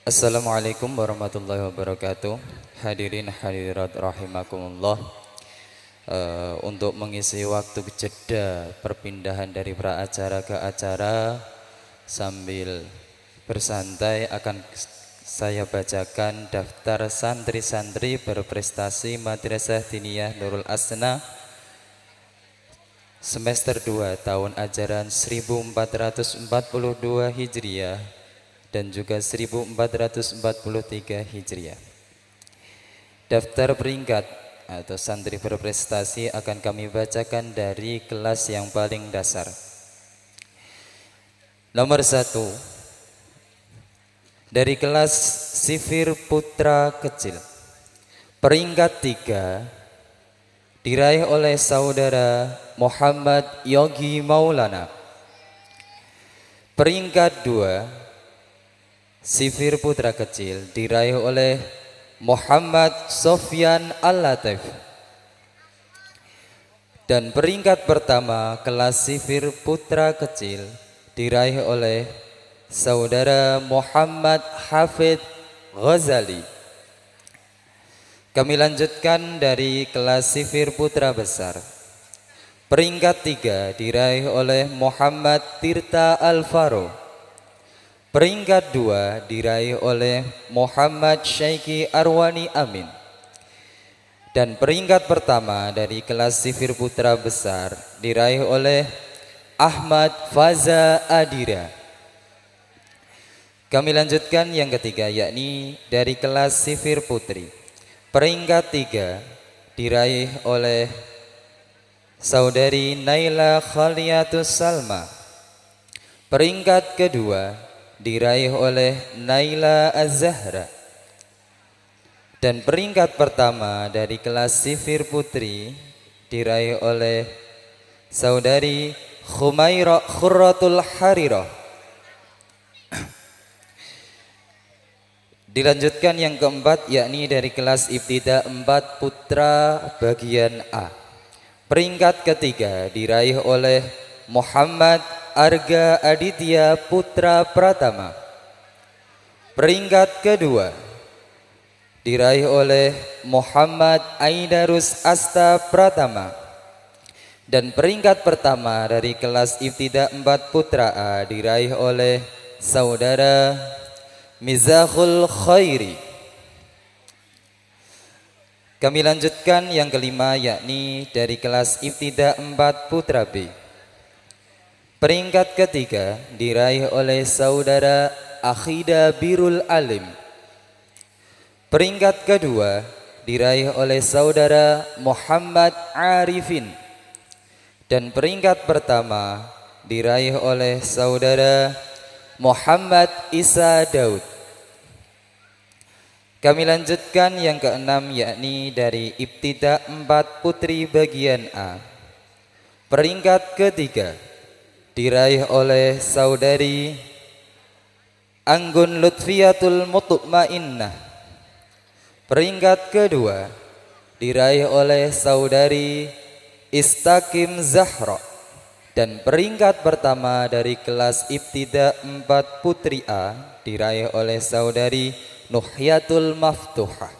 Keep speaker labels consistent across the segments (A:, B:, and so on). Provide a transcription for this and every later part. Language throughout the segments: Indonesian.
A: Assalamualaikum warahmatullahi wabarakatuh. Hadirin hadirat rahimakumullah. Untuk mengisi waktu jeda perpindahan dari praacara ke acara sambil bersantai akan saya bacakan daftar santri-santri berprestasi Madrasah Diniyah Nurul Asna semester 2 tahun ajaran 1442 Hijriah dan juga 1443 Hijriah. Daftar peringkat atau santri berprestasi akan kami bacakan dari kelas yang paling dasar. Nomor 1, dari kelas Sifir Putra Kecil. Peringkat 3 diraih oleh saudara Muhammad Yogi Maulana. Peringkat 2 Sifir Putra Kecil diraih oleh Muhammad Sofyan Al-Latif. Dan peringkat pertama kelas Sifir Putra Kecil diraih oleh saudara Muhammad Hafid Ghazali. Kami lanjutkan dari kelas Sifir Putra Besar. Peringkat 3 diraih oleh Muhammad Tirta Al-Faro. Peringkat 2 diraih oleh Muhammad Syaiki Arwani Amin. Dan peringkat pertama dari kelas Sifir Putra Besar diraih oleh Ahmad Faza Adira. Kami lanjutkan yang ketiga, yakni dari kelas Sifir Putri. Peringkat 3 diraih oleh saudari Naila Khaliatus Salma. Peringkat kedua diraih oleh Naila Az-Zahra. Dan peringkat pertama dari kelas Sifir Putri diraih oleh saudari Khumaira Khurratul Harirah. Dilanjutkan yang keempat, yakni dari kelas Ibtida 4 Putra bagian A. Peringkat ketiga diraih oleh Muhammad Arga Aditya Putra Pratama. Peringkat kedua diraih oleh Muhammad Aidarus Asta Pratama. Dan peringkat pertama dari kelas Ibtida 4 Putra A diraih oleh saudara Mizahul Khairi. Kami lanjutkan yang kelima, yakni dari kelas Ibtida 4 Putra B. Peringkat ketiga diraih oleh saudara Akhida Birul Alim. Peringkat kedua diraih oleh saudara Muhammad Arifin. Dan peringkat pertama diraih oleh saudara Muhammad Isa Daud. Kami lanjutkan yang keenam, yakni dari Ibtida 4 Putri bagian A. Peringkat ketiga diraih oleh saudari Anggun Lutfiyatul Mutmainnah. Peringkat kedua diraih oleh saudari Istaqim Zahra. Dan peringkat pertama dari kelas Ibtida 4 Putri A diraih oleh saudari Nuhyatul Maftuhah.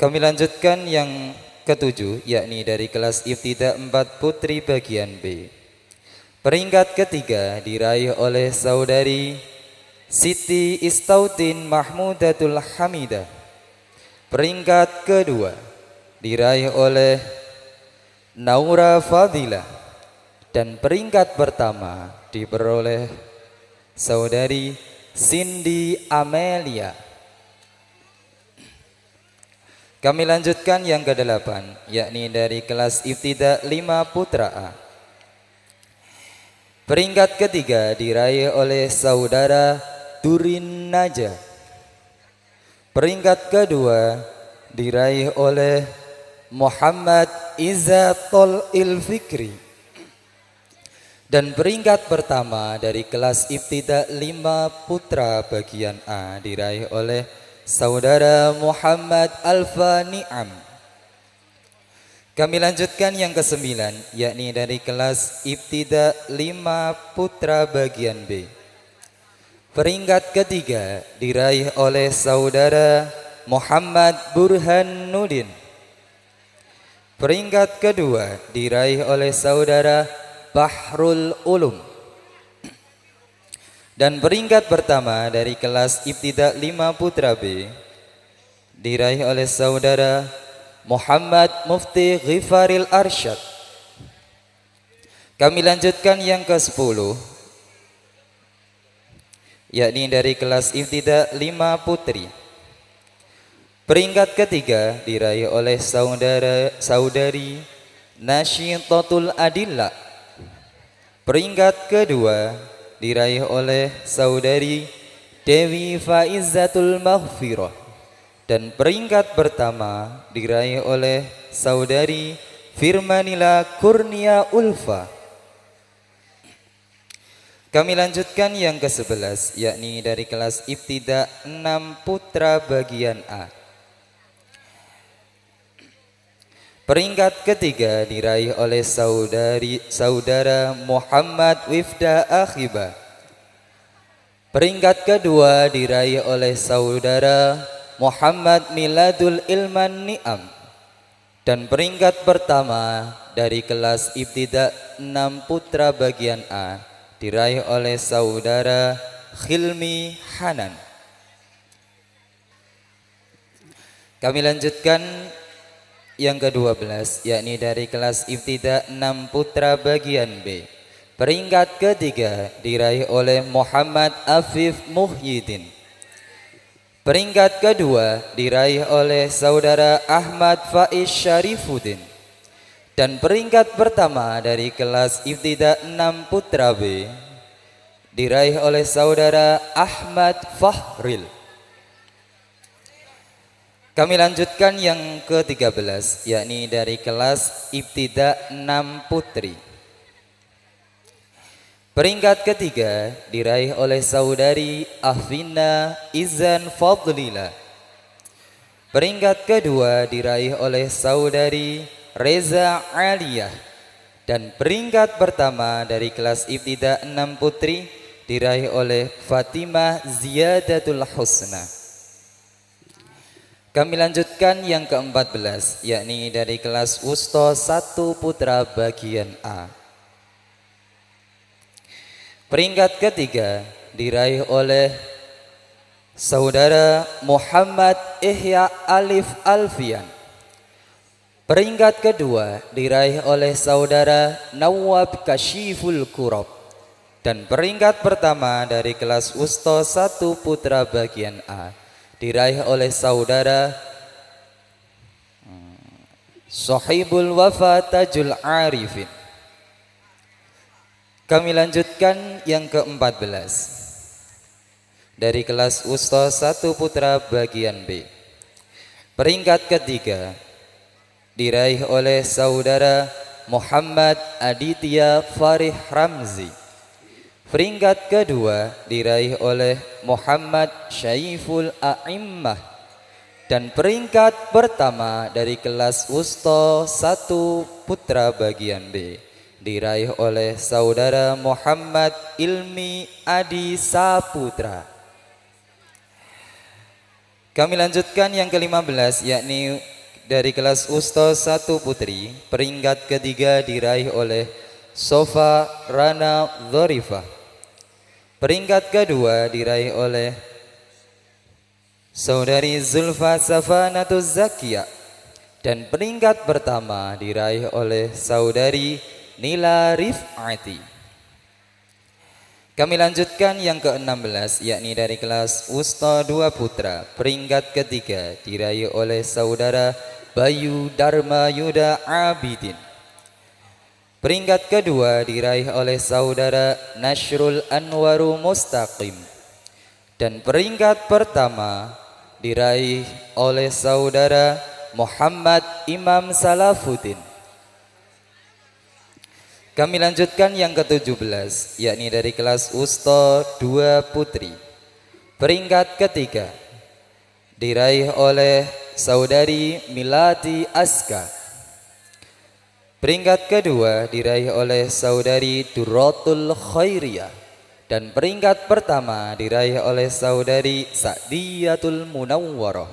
A: Kami lanjutkan yang ketujuh, yakni dari kelas Ibtida 4 Putri bagian B. Peringkat ketiga diraih oleh saudari Siti Istautin Mahmudatul Hamidah. Peringkat kedua diraih oleh Naura Fadilah. Dan peringkat pertama diperoleh saudari Cindy Amelia. Kami lanjutkan yang ke-8, yakni dari kelas Ibtida 5 Putra A. Peringkat ketiga diraih oleh saudara Durin Naja. Peringkat kedua diraih oleh Muhammad Izzatul Ilfikri. Dan peringkat pertama dari kelas Ibtida 5 Putra bagian A diraih oleh saudara Muhammad Alfa Ni'am. Kami lanjutkan yang ke-9, yakni dari kelas Ibtida 5 Putra bagian B. Peringkat ketiga diraih oleh saudara Muhammad Burhanuddin. Peringkat kedua diraih oleh saudara Bahrul Ulum. Dan peringkat pertama dari kelas Ibtida 5 Putra B diraih oleh saudara Muhammad Mufti Ghifaril Arsyad. Kami lanjutkan yang ke-10, yakni dari kelas Ibtida 5 Putri. Peringkat ketiga diraih oleh saudari Nasyitatul Adillah. Peringkat kedua diraih oleh saudari Dewi Faizatul Maghfirah. Dan peringkat pertama diraih oleh saudari Firmanila Kurnia Ulfa. Kami lanjutkan yang ke-11, yakni dari kelas Ibtida 6 Putra bagian A. Peringkat ketiga diraih oleh saudara Muhammad Wifda Akhiba. Peringkat kedua diraih oleh saudara Muhammad Miladul Ilman Ni'am. Dan peringkat pertama dari kelas Ibtida 6 Putra bagian A diraih oleh saudara Khilmi Hanan. Kami lanjutkan yang ke-12, yakni dari kelas Ibtida 6 Putra bagian B. Peringkat ketiga diraih oleh Muhammad Afif Muhyiddin. Peringkat kedua diraih oleh saudara Ahmad Faiz Syarifuddin. Dan peringkat pertama dari kelas Ibtida 6 Putra B diraih oleh saudara Ahmad Fahril. Kami lanjutkan yang ke-13, yakni dari kelas Ibtida 6 Putri. Peringkat ketiga diraih oleh saudari Afina Izan Fadlila. Peringkat kedua diraih oleh saudari Reza Aliyah. Dan peringkat pertama dari kelas Ibtida 6 Putri diraih oleh Fatimah Ziyadatul Husna. Kami lanjutkan yang ke-14, yakni dari kelas Wusta 1 Putra bagian A. Peringkat ketiga diraih oleh saudara Muhammad Ihya Alif Alfian. Peringkat kedua diraih oleh saudara Nawab Kashiful Kurab. Dan peringkat pertama dari kelas Wusta 1 Putra bagian A diraih oleh saudara Sohibul Wafa Tajul Arifin. Kami lanjutkan yang ke-14 dari kelas Wusta 1 Putra bagian B. Peringkat ketiga diraih oleh saudara Muhammad Aditya Farih Ramzi. Peringkat kedua diraih oleh Muhammad Syaiful A'immah. Dan peringkat pertama dari kelas Wusta 1 Putra bagian B diraih oleh saudara Muhammad Ilmi Adi Saputra. Kami lanjutkan yang ke-15, yakni dari kelas Wusta 1 Putri. Peringkat ketiga diraih oleh Sofa Rana Dhorifah. Peringkat kedua diraih oleh saudari Zulfa Safanatuz Zakiyah. Dan peringkat pertama diraih oleh saudari Nila Rif'ati. Kami lanjutkan yang ke-16, yakni dari kelas Wusta 2 Putra. Peringkat ketiga diraih oleh saudara Bayu Dharma Yuda Abidin. Peringkat kedua diraih oleh saudara Nasrul Anwaru Mustaqim. Dan peringkat pertama diraih oleh saudara Muhammad Imam Salafuddin. Kami lanjutkan yang ke-17, yakni dari kelas Wusta 2 Putri. Peringkat ketiga diraih oleh saudari Milati Aska. Peringkat kedua diraih oleh saudari Duratul Khairiyah. Dan peringkat pertama diraih oleh saudari Sa'diyatul Munawwarah.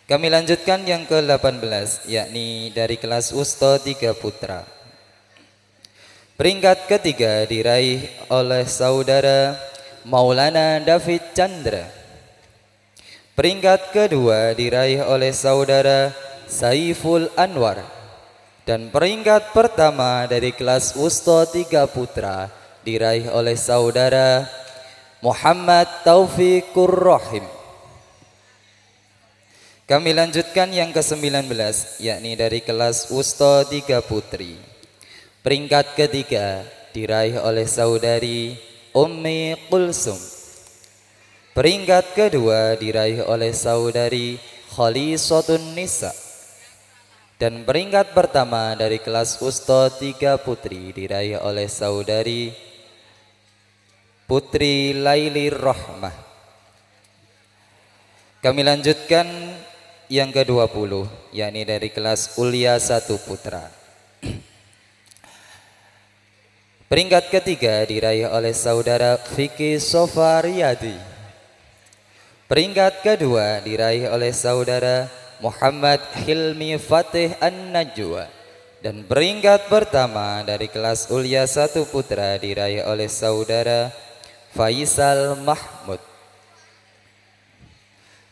A: Kami lanjutkan yang ke-18, yakni dari kelas Wusta 3 Putra. Peringkat ketiga diraih oleh saudara Maulana David Chandra. Peringkat kedua diraih oleh saudara Saiful Anwar. Dan peringkat pertama dari kelas Wusta 3 Putra diraih oleh saudara Muhammad Taufikur Rahim. Kami lanjutkan yang ke-19, yakni dari kelas Wusta 3 Putri. Peringkat ketiga diraih oleh saudari Ummi Kulsum. Peringkat kedua diraih oleh saudari Khalisatun Nisa. Dan peringkat pertama dari kelas Wusta 3 Putri diraih oleh saudari Putri Laili Rahmah. Kami lanjutkan yang ke-20, yakni dari kelas Ulia 1 Putra. Peringkat ketiga diraih oleh saudara Vicky Sofariyadi. Peringkat kedua diraih oleh saudara Muhammad Hilmi Fatih An-Najwa. Dan peringkat pertama dari kelas Ulia 1 Putra diraih oleh saudara Faisal Mahmud.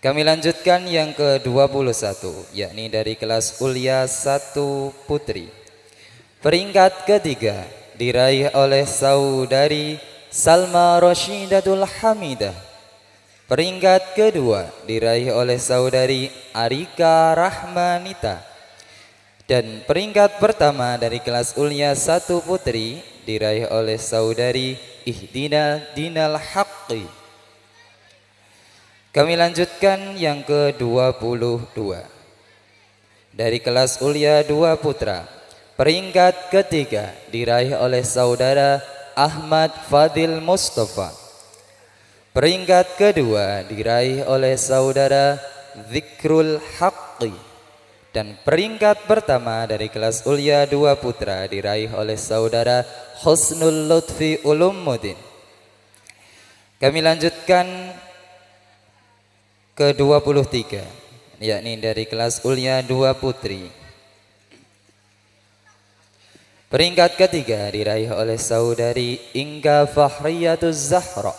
A: Kami lanjutkan yang ke-21, yakni dari kelas Ulia 1 Putri. Peringkat ketiga diraih oleh saudari Salma Rashidatul Hamidah. Peringkat kedua diraih oleh saudari Arika Rahmanita. Dan peringkat pertama dari kelas Ulia 1 Putri diraih oleh saudari Ihdina Dinal Haqqi. Kami lanjutkan yang ke-22. Dari kelas Ulia 2 Putra. Peringkat ketiga diraih oleh saudara Ahmad Fadil Mustafa. Peringkat kedua diraih oleh saudara Zikrul Haqqi. Dan peringkat pertama dari kelas Ulia 2 Putra diraih oleh saudara Husnul Lutfi Ulumuddin. Kami lanjutkan ke-23, yakni dari kelas Ulia 2 Putri. Peringkat ketiga diraih oleh saudari Inga Fahriyatuz Zahra.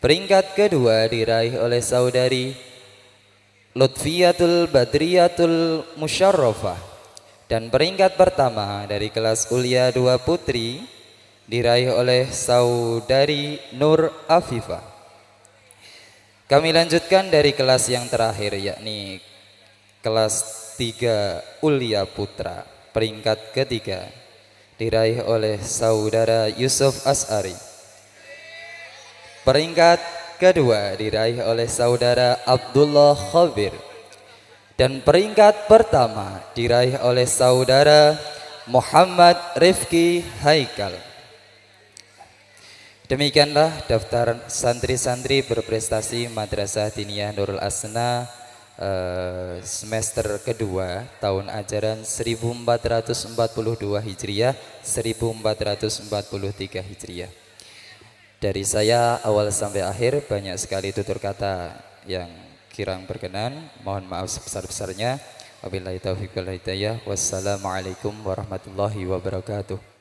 A: Peringkat kedua diraih oleh saudari Lutfiyatul Badriyatul Musyarrafah. Dan peringkat pertama dari kelas Ulia 2 Putri diraih oleh saudari Nur Afifah. Kami lanjutkan dari kelas yang terakhir, yakni kelas 3 Ulia Putra. Peringkat ketiga diraih oleh saudara Yusuf As'ari. Peringkat kedua diraih oleh saudara Abdullah Khabir. Dan peringkat pertama diraih oleh saudara Muhammad Rifki Haikal. Demikianlah daftar santri-santri berprestasi Madrasah Diniyah Nurul Asna semester kedua tahun ajaran 1442 Hijriah 1443 Hijriah. Dari saya awal sampai akhir banyak sekali tutur kata yang kurang berkenan, mohon maaf sebesar-besarnya. Wabillahi taufiq wal hidayah. Wassalamualaikum warahmatullahi wabarakatuh.